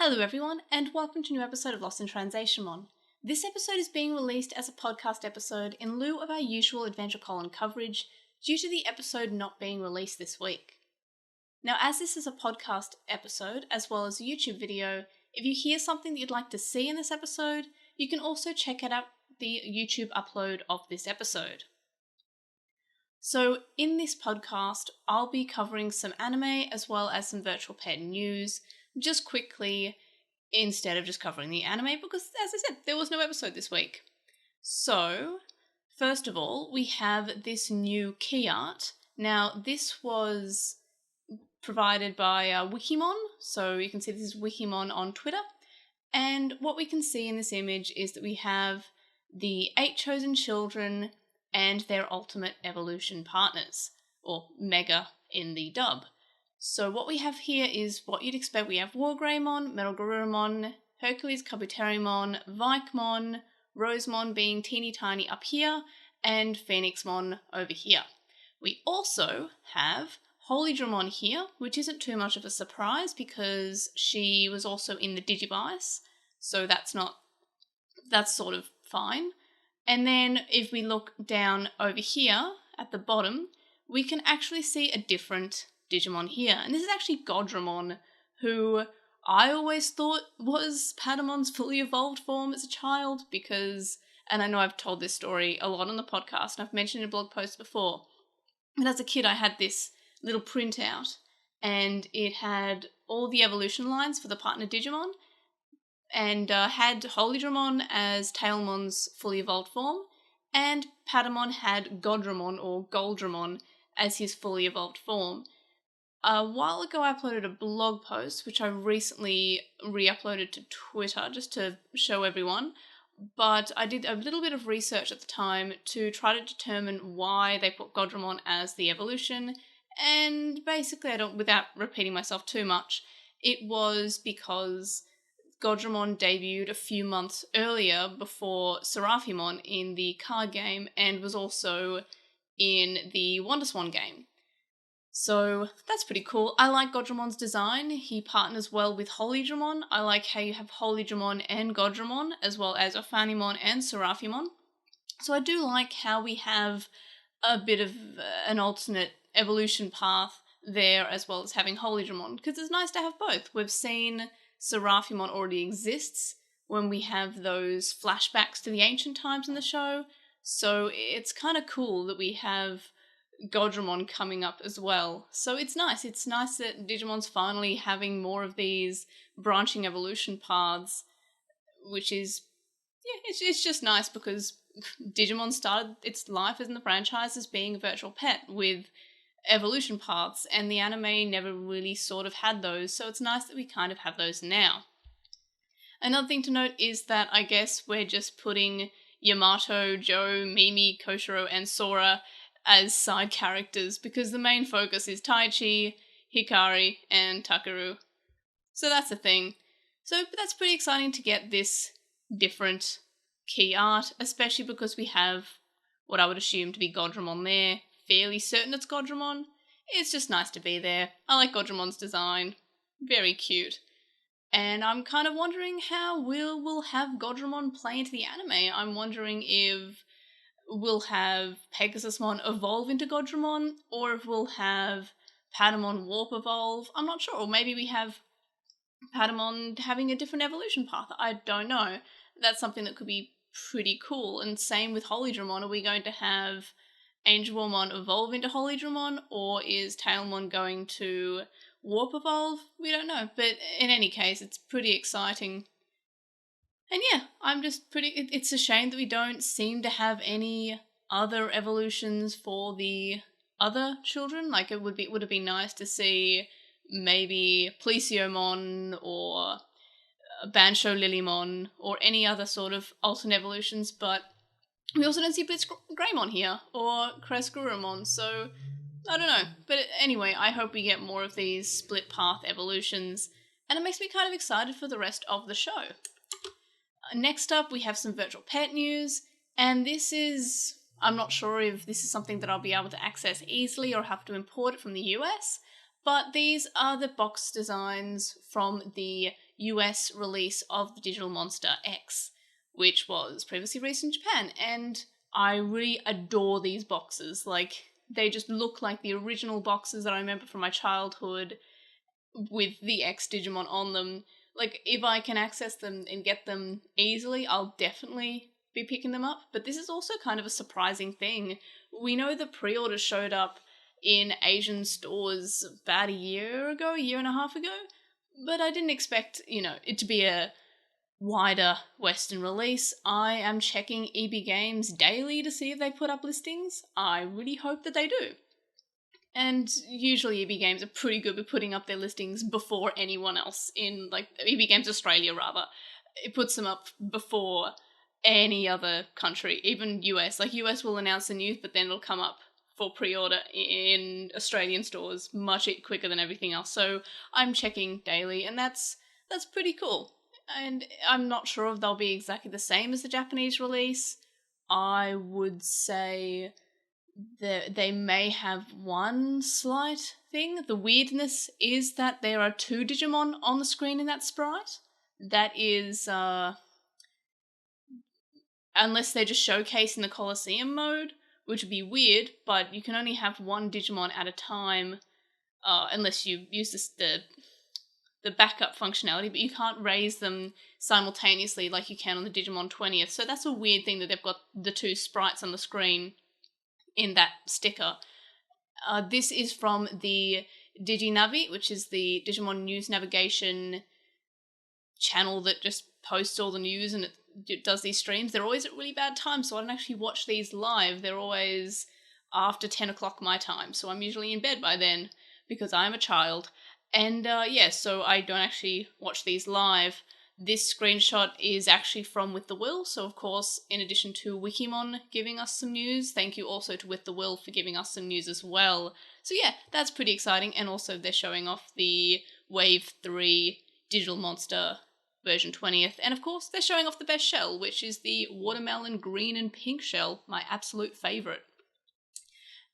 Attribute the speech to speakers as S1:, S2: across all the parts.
S1: Hello everyone, and welcome to a new episode of LostinTranslationmon. This episode is being released as a podcast episode in lieu of our usual Adventure Colon coverage due to the episode not being released this week. Now, as this is a podcast episode as well as a YouTube video, if you hear something that you'd like to see in this episode, you can also check out the YouTube upload of this episode. So in this podcast, I'll be covering some anime as well as some virtual pet news, just quickly, instead of just covering the anime, because as I said, there was no episode this week. So, first of all, we have this new key art. Now, this was provided by Wikimon, so you can see this is Wikimon on Twitter, and what we can see in this image is that we have the 8 chosen children and their ultimate evolution partners, or Mega in the dub. So what we have here is what you'd expect. We have Wargreymon, Metalgarurumon, Hercules Kabuterimon, Vikemon, Rosemon being teeny tiny up here, and Phoenixmon over here. We also have Holydramon here, which isn't too much of a surprise because she was also in the Digivice, so that's sort of fine. And then if we look down over here at the bottom, we can actually see a different Digimon here, and this is actually Godramon, who I always thought was Patamon's fully evolved form as a child because, and I know I've told this story a lot on the podcast and I've mentioned it in blog posts before, but as a kid I had this little printout and it had all the evolution lines for the partner Digimon and had Holydramon as Tailmon's fully evolved form, and Patamon had Godramon or Goldramon as his fully evolved form. A while ago I uploaded a blog post, which I recently re-uploaded to Twitter just to show everyone, but I did a little bit of research at the time to try to determine why they put Godramon as the evolution, and basically, without repeating myself too much, it was because Godramon debuted a few months earlier before Seraphimon in the card game and was also in the WonderSwan game. So that's pretty cool. I like Godramon's design. He partners well with Holydramon. I like how you have Holydramon and Godramon, as well as Ophanimon and Seraphimon. So I do like how we have a bit of an alternate evolution path there, as well as having Holydramon, because it's nice to have both. We've seen Seraphimon already exists when we have those flashbacks to the ancient times in the show, so it's kind of cool that we have Godramon coming up as well. So it's nice that Digimon's finally having more of these branching evolution paths, which is, it's just nice because Digimon started its life in the franchise as being a virtual pet with evolution paths, and the anime never really sort of had those, so it's nice that we kind of have those now. Another thing to note is that I guess we're just putting Yamato, Joe, Mimi, Koshiro, and Sora as side characters because the main focus is Taichi, Hikari, and Takeru. So that's the thing. So that's pretty exciting to get this different key art, especially because we have what I would assume to be Godramon there. Fairly certain it's Godramon. It's just nice to be there. I like Godramon's design. Very cute. And I'm kind of wondering how we'll have Godramon play into the anime. I'm wondering if we'll have Pegasusmon evolve into Godramon, or if we'll have Patamon warp evolve. I'm not sure. Or maybe we have Patamon having a different evolution path. I don't know. That's something that could be pretty cool. And same with Holydramon. Are we going to have Angelmon evolve into Holydramon, or is Tailmon going to warp evolve? We don't know. But in any case, it's pretty exciting. And yeah, I'm just it's a shame that we don't seem to have any other evolutions for the other children. Like, would have been nice to see maybe Plesiomon or Bansho Lilymon or any other sort of alternate evolutions, but we also don't see Blitzgreymon here or Crescurumon, so I don't know. But anyway, I hope we get more of these split path evolutions, and it makes me kind of excited for the rest of the show. Next up, we have some virtual pet news, and this is, I'm not sure if this is something that I'll be able to access easily or have to import it from the US, but these are the box designs from the US release of the Digital Monster X, which was previously released in Japan, and I really adore these boxes. Like, they just look like the original boxes that I remember from my childhood with the X Digimon on them. Like, if I can access them and get them easily, I'll definitely be picking them up. But this is also kind of a surprising thing. We know the pre-orders showed up in Asian stores about a year and a half ago, but I didn't expect, it to be a wider Western release. I am checking EB Games daily to see if they put up listings. I really hope that they do. And usually EB Games are pretty good with putting up their listings before anyone else in, like, EB Games Australia, rather. It puts them up before any other country, even US. Like, US will announce the news, but then it'll come up for pre-order in Australian stores much quicker than everything else. So I'm checking daily, and that's pretty cool. And I'm not sure if they'll be exactly the same as the Japanese release. I would say they may have one slight thing. The weirdness is that there are 2 Digimon on the screen in that sprite. That is, unless they're just showcasing the Colosseum mode, which would be weird, but you can only have 1 Digimon at a time, unless you use the backup functionality, but you can't raise them simultaneously like you can on the Digimon 20th. So that's a weird thing that they've got the 2 sprites on the screen in that sticker. This is from the DigiNavi, which is the Digimon News Navigation channel that just posts all the news, and it does these streams. They're always at really bad times, so I don't actually watch these live. They're always after 10 o'clock my time, so I'm usually in bed by then because I'm a child. And so I don't actually watch these live. This screenshot is actually from With the Will, so of course, in addition to Wikimon giving us some news, thank you also to With the Will for giving us some news as well. So yeah, that's pretty exciting, and also they're showing off the Wave 3 Digital Monster version 20th, and of course they're showing off the best shell, which is the watermelon green and pink shell, my absolute favourite.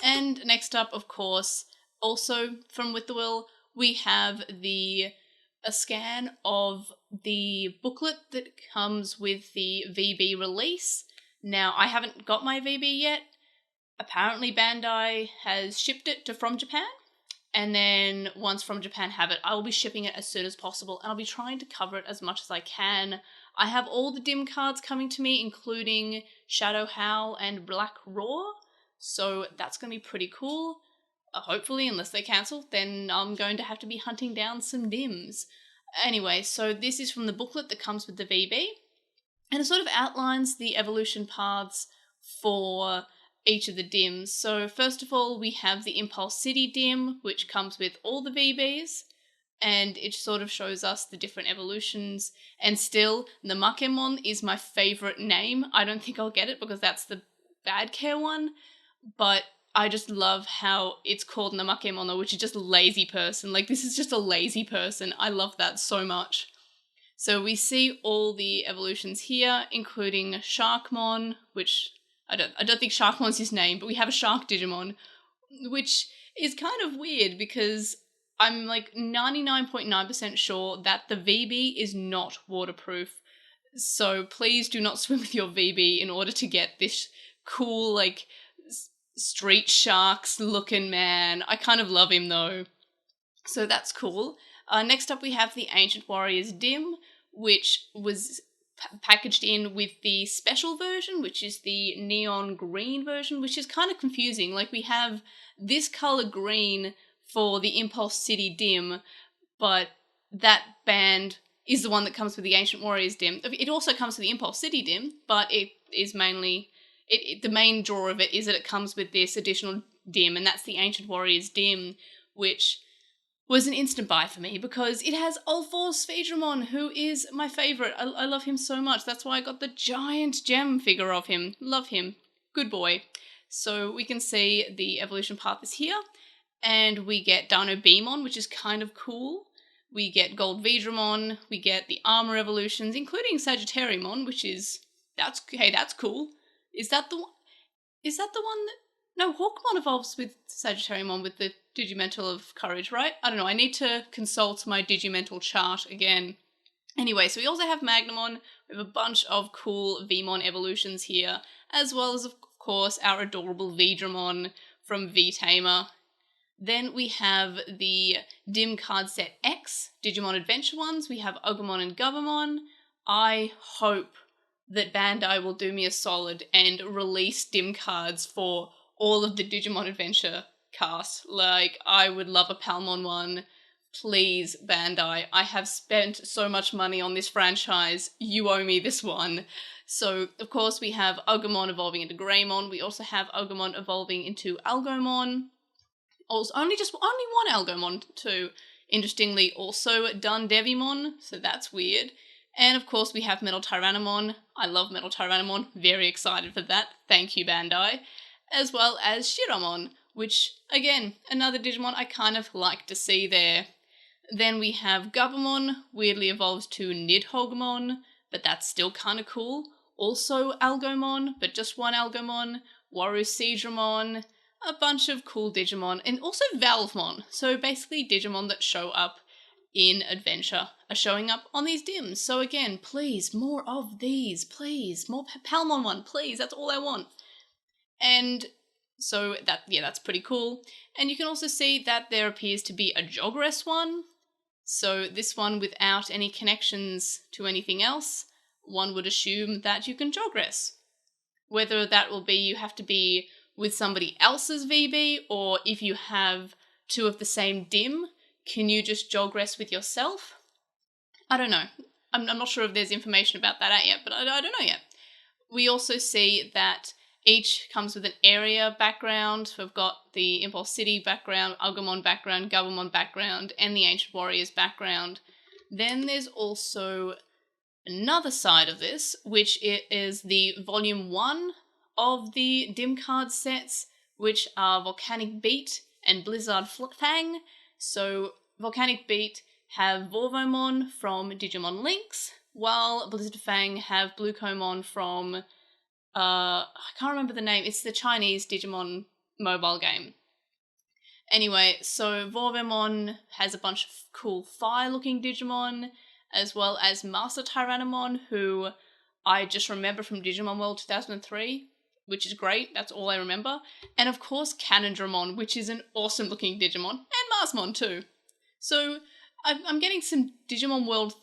S1: And next up, of course, also from With the Will, we have a scan of the booklet that comes with the VB release. Now, I haven't got my VB yet. Apparently Bandai has shipped it to From Japan, and then once From Japan have it, I will be shipping it as soon as possible, and I'll be trying to cover it as much as I can. I have all the DIM cards coming to me, including Shadow Howl and Black Roar, so that's going to be pretty cool. Hopefully, unless they cancel, then I'm going to have to be hunting down some DIMs. Anyway, so this is from the booklet that comes with the VB, and it sort of outlines the evolution paths for each of the DIMs. So first of all, we have the Impulse City DIM, which comes with all the VBs, and it sort of shows us the different evolutions. And still, the Makemon is my favourite name. I don't think I'll get it because that's the Bad Care one, but I just love how it's called Namakemono, which is just a lazy person. Like, this is just a lazy person. I love that so much. So we see all the evolutions here, including Sharkmon, which I don't think Sharkmon's his name, but we have a Shark Digimon, which is kind of weird because I'm like 99.9% sure that the VB is not waterproof. So please do not swim with your VB in order to get this cool, like, street sharks looking man. I kind of love him though. So that's cool. Next up we have the Ancient Warriors DIM, which was packaged in with the special version, which is the neon green version, which is kind of confusing. Like, we have this color green for the Impulse City DIM, but that band is the one that comes with the Ancient Warriors DIM. It also comes with the Impulse City DIM, but it is mainly... the main draw of it is that it comes with this additional DIM, and that's the Ancient Warriors DIM, which was an instant buy for me because it has Ulforce Phaedramon, who is my favourite. I love him so much. That's why I got the giant gem figure of him. Love him. Good boy. So we can see the evolution path is here, and we get Dino Beamon, which is kind of cool. We get Gold Vedramon. We get the armor evolutions, including Sagittariumon, which is... that's cool. Is that the one that... No, Hawkmon evolves with Sagittariumon with the Digimental of Courage, right? I don't know, I need to consult my Digimental chart again. Anyway, so we also have Magnamon. We have a bunch of cool Vmon evolutions here, as well as, of course, our adorable Vidramon from V-Tamer. Then we have the Dim Card Set X, Digimon Adventure ones. We have Agumon and Gabumon. I hope that Bandai will do me a solid and release Dim cards for all of the Digimon Adventure cast. Like, I would love a Palmon one. Please, Bandai, I have spent so much money on this franchise. You owe me this one. So, of course, we have Agumon evolving into Greymon. We also have Agumon evolving into Algomon. Also, only one Algomon too. Interestingly, also done Devimon, so that's weird. And of course, we have Metal Tyrannomon. I love Metal Tyrannomon. Very excited for that. Thank you, Bandai. As well as Shiramon, which, again, another Digimon I kind of like to see there. Then we have Gabumon, weirdly evolves to Nidhoggmon, but that's still kind of cool. Also Algomon, but just one Algomon. Waru Seedramon, a bunch of cool Digimon, and also Valvemon. So basically Digimon that show up in Adventure are showing up on these Dims. So again, please, more of these, please. More Palmon one, please, that's all I want. And so that's pretty cool. And you can also see that there appears to be a Jogress one. So this one without any connections to anything else, one would assume that you can Jogress. Whether that will be you have to be with somebody else's VB, or if you have two of the same Dim, can you just Jogress with yourself? I don't know. I'm not sure if there's information about that out yet, but I don't know yet. We also see that each comes with an area background. So we've got the Impulse City background, Agumon background, Gabumon background, and the Ancient Warriors background. Then there's also another side of this, which is the Volume 1 of the Dim card sets, which are Volcanic Beat and Blizzard Fang. So Volcanic Beat have Vorvomon from Digimon Lynx, while Blizzard Fang have Bluecomon from I can't remember the name. It's the Chinese Digimon mobile game. Anyway, so Vorvomon has a bunch of cool fire-looking Digimon, as well as Master Tyrannomon, who I just remember from Digimon World 2003, which is great. That's all I remember. And of course, Canondramon, which is an awesome-looking Digimon, and Marsmon too. So I'm getting some Digimon World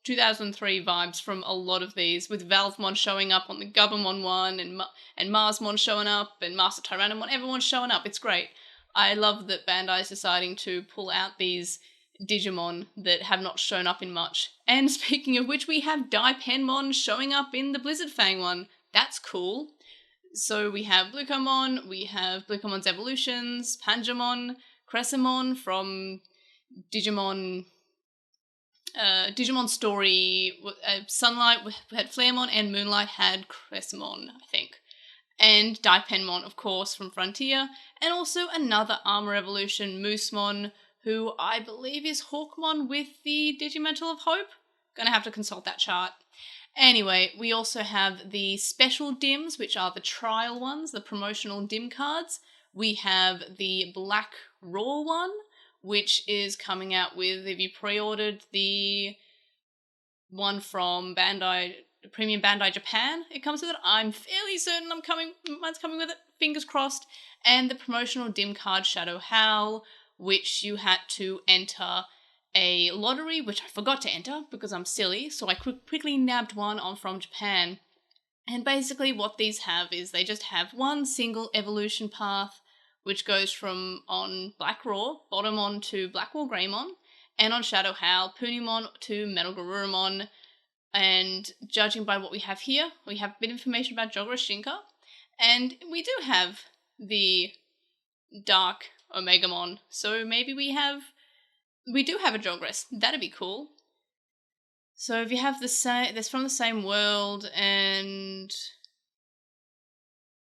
S1: 2003 vibes from a lot of these, with Valvemon showing up on the Gabumon one, and Marsmon showing up, and Master Tyrannomon, everyone's showing up. It's great. I love that Bandai is deciding to pull out these Digimon that have not shown up in much. And speaking of which, we have Daipenmon showing up in the Blizzard Fang one. That's cool. So we have Bluecomon, we have Bluecomon's Evolutions, Panjamon, Crescimon from Digimon Story, Sunlight had Flaremon, and Moonlight had Crescimon, I think. And Daipenmon, of course, from Frontier, and also another Armor Evolution, Moosemon, who I believe is Hawkmon with the Digimental of Hope. Gonna have to consult that chart. Anyway, we also have the special Dims, which are the trial ones, the promotional Dim cards. We have the Black Raw one, which is coming out with, if you pre-ordered the one from Bandai, Premium Bandai Japan, it comes with it. I'm fairly certain mine's coming with it, fingers crossed. And the promotional Dim card Shadow Howl, which you had to enter a lottery, which I forgot to enter because I'm silly, so I quickly nabbed one on from Japan. And basically what these have is they just have one single evolution path, which goes from on Black Raw, Bottomon to Blackwall Greymon, and on Shadow Howl, Punimon to Metal Garurumon. And judging by what we have here, we have a bit of information about Jogura Shinka, and we do have the Dark Omegamon, so maybe we do have a Jogress. That'd be cool. So if you have that's from the same world and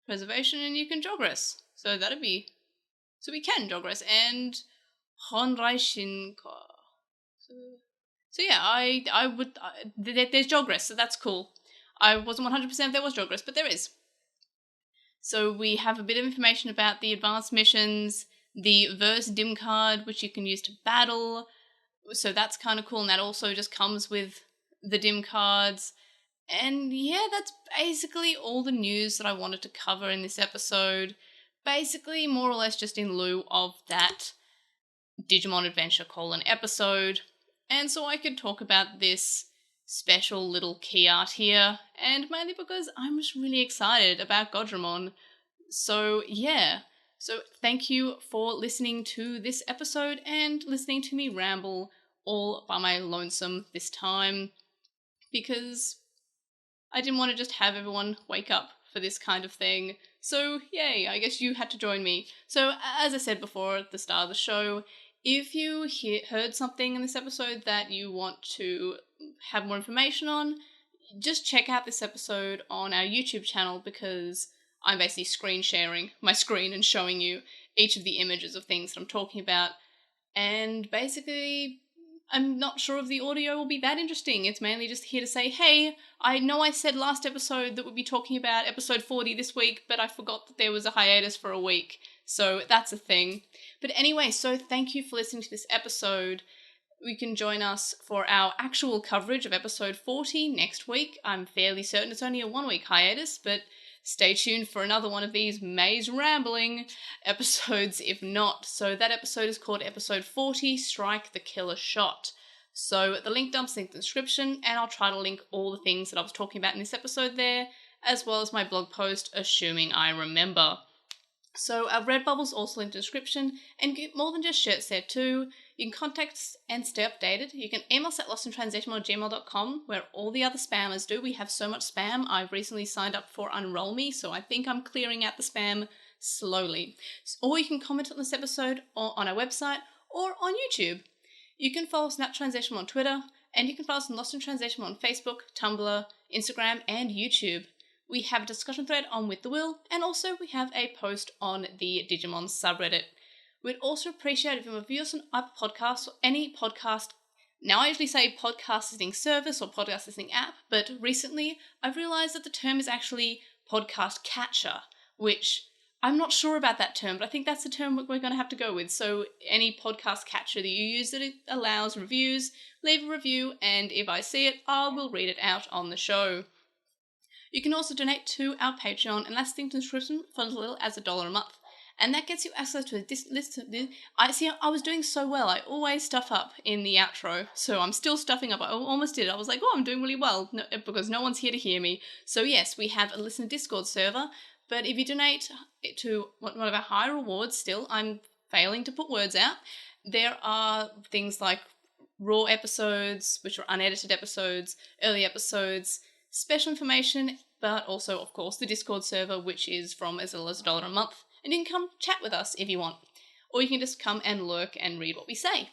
S1: preservation, and you can Jogress. So we can Jogress and Honrai Shinka. So yeah, I would, there's Jogress, so that's cool. I wasn't 100% if there was Jogress, but there is. So we have a bit of information about the advanced missions, the Verse Dim card, which you can use to battle. So that's kind of cool, and that also just comes with the dim cards. And yeah, that's basically all the news that I wanted to cover in this episode. Basically, more or less just in lieu of that Digimon Adventure episode. And so I could talk about this special little key art here, and mainly because I'm just really excited about Godramon. So yeah. So thank you for listening to this episode and listening to me ramble all by my lonesome this time, because I didn't want to just have everyone wake up for this kind of thing. So yay, I guess you had to join me. So as I said before at the start of the show, if you heard something in this episode that you want to have more information on, just check out this episode on our YouTube channel, because I'm basically screen sharing my screen and showing you each of the images of things that I'm talking about. And basically, I'm not sure if the audio will be that interesting. It's mainly just here to say, hey, I know I said last episode that we'd be talking about episode 40 this week, but I forgot that there was a hiatus for a week. So that's a thing. But anyway, so thank you for listening to this episode. We can join us for our actual coverage of episode 40 next week. I'm fairly certain it's only a 1-week hiatus, but stay tuned for another one of these maze rambling episodes if not. So that episode is called episode 40, Strike the Killer Shot. So the link dump's in the description, and I'll try to link all the things that I was talking about in this episode there, as well as my blog post, assuming I remember. So our Redbubble's also in the description, and get more than just shirts there too. You can contact us and stay updated. You can email us at LostinTranslationmon@gmail.com, where all the other spammers do. We have so much spam. I've recently signed up for Unroll Me, so I think I'm clearing out the spam slowly. Or you can comment on this episode on our website or on YouTube. You can follow us on @Translationmon on Twitter, and you can follow us on Lost in Translation on Facebook, Tumblr, Instagram, and YouTube. We have a discussion thread on With the Will, and also we have a post on the Digimon subreddit. We'd also appreciate if you review us on Apple Podcasts or any podcast. Now I usually say podcast listening service or podcast listening app, but recently I've realised that the term is actually podcast catcher, which I'm not sure about that term, but I think that's the term we're going to have to go with. So any podcast catcher that you use that allows reviews, leave a review, and if I see it, I will read it out on the show. You can also donate to our Patreon, and that's linked in the description for as little as $1 a month. And that gets you access to a list of I was doing so well. I always stuff up in the outro, so I'm still stuffing up. I almost did. I was like, oh, I'm doing really well, because no one's here to hear me. So yes, we have a listener Discord server, but if you donate to one of our higher rewards, still, I'm failing to put words out, there are things like raw episodes, which are unedited episodes, early episodes, special information, but also, of course, the Discord server, which is from as little as $1 a month. And you can come chat with us if you want. Or you can just come and lurk and read what we say.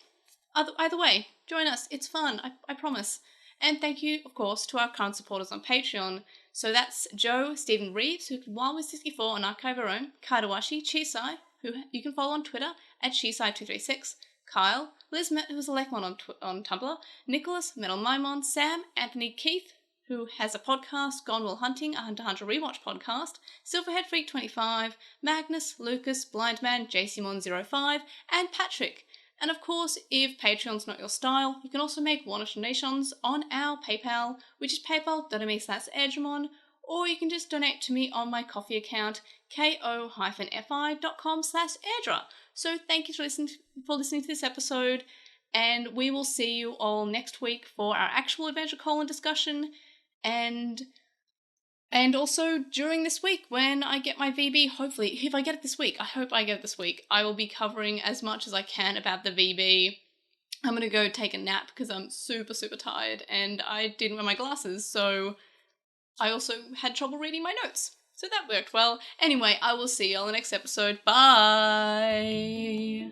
S1: Either way, join us. It's fun, I promise. And thank you, of course, to our current supporters on Patreon. So that's Joe, Stephen Reeves, who can Wild with 64 and Archive Our Own, Kaidawashi, Chisai, who you can follow on Twitter at Chisai236, Kyle, Liz Met, who's a Lekmon on Tumblr, Nicholas, Metal Maimon, Sam, Anthony, Keith, who has a podcast, Gone Will Hunting, a Hunter x Hunter rewatch podcast, Silverhead Freak 25, Magnus, Lucas, Blindman, JCmon05, and Patrick. And of course, if Patreon's not your style, you can also make one-off donations on our PayPal, which is paypal.me/Edgemon, or you can just donate to me on my Coffee account, ko-fi.com/Airdra. So thank you for listening to this episode, and we will see you all next week for our actual Adventure discussion. And also during this week when I get my VB, hopefully, if I get it this week, I hope I get it this week, I will be covering as much as I can about the VB. I'm going to go take a nap because I'm super, super tired and I didn't wear my glasses, so I also had trouble reading my notes. So that worked well. Anyway, I will see you all in the next episode. Bye!